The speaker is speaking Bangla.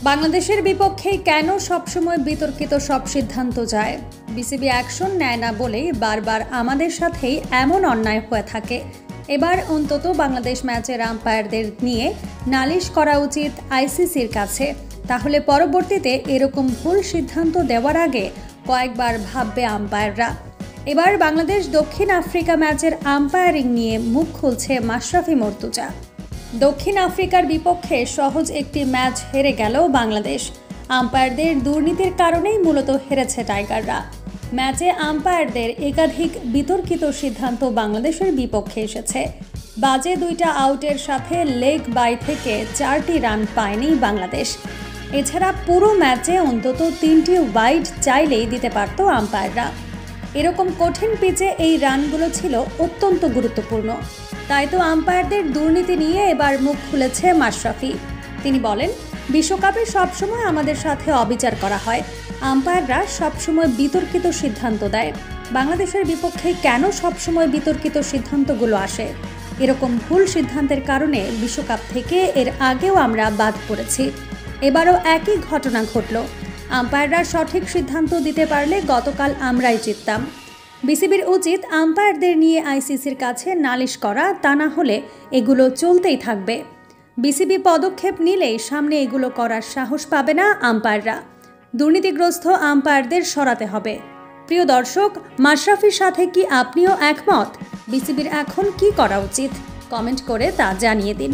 বাংলাদেশের বিপক্ষে কেন সবসময় বিতর্কিত সব সিদ্ধান্ত যায়? বিসিবি অ্যাকশন নেয় না বলেই বারবার আমাদের সাথেই এমন অন্যায় হয়ে থাকে। এবার অন্তত বাংলাদেশ ম্যাচের আম্পায়ারদের নিয়ে নালিশ করা উচিত আইসিসির কাছে। তাহলে পরবর্তীতে এরকম ভুল সিদ্ধান্ত দেওয়ার আগে কয়েকবার ভাববে আম্পায়াররা। এবার বাংলাদেশ দক্ষিণ আফ্রিকা ম্যাচের আম্পায়ারিং নিয়ে মুখ খুলছে মাশরাফি মর্তুজা। দক্ষিণ আফ্রিকার বিপক্ষে সহজ একটি ম্যাচ হেরে গেল বাংলাদেশ। আম্পায়ারদের দুর্নীতির কারণেই মূলত হেরেছে টাইগাররা। ম্যাচে আম্পায়ারদের একাধিক বিতর্কিত সিদ্ধান্ত বাংলাদেশের বিপক্ষে এসেছে। বাজে দুইটা আউটের সাথে লেগ বাই থেকে 4টি রান পায়নি বাংলাদেশ। এছাড়া পুরো ম্যাচে অন্তত 3টি ওয়াইড চাইলেই দিতে পারত আম্পায়াররা। এরকম কঠিন পিচে এই রানগুলো ছিল অত্যন্ত গুরুত্বপূর্ণ। তাই তো আম্পায়ারদের দুর্নীতি নিয়ে এবার মুখ খুলেছে মাশরাফি। তিনি বলেন, বিশ্বকাপে সবসময় আমাদের সাথে অবিচার করা হয়। আম্পায়াররা সবসময় বিতর্কিত সিদ্ধান্ত দেয়। বাংলাদেশের বিপক্ষে কেন সবসময় বিতর্কিত সিদ্ধান্তগুলো আসে? এরকম ভুল সিদ্ধান্তের কারণে বিশ্বকাপ থেকে এর আগেও আমরা বাদ পড়েছি। এবারও একই ঘটনা ঘটল। আম্পায়াররা সঠিক সিদ্ধান্ত দিতে পারলে গতকাল আমরাই জিততাম। বিসিবির উচিত আম্পায়ারদের নিয়ে আইসিসির কাছে নালিশ করা, তা না হলে এগুলো চলতেই থাকবে। বিসিবি পদক্ষেপ নিলেই সামনে এগুলো করার সাহস পাবে না আম্পায়াররা। দুর্নীতিগ্রস্ত আম্পায়ারদের সরাতে হবে। প্রিয় দর্শক, মাশরাফির সাথে কি আপনিও একমত? বিসিবির এখন কি করা উচিত? কমেন্ট করে তা জানিয়ে দিন।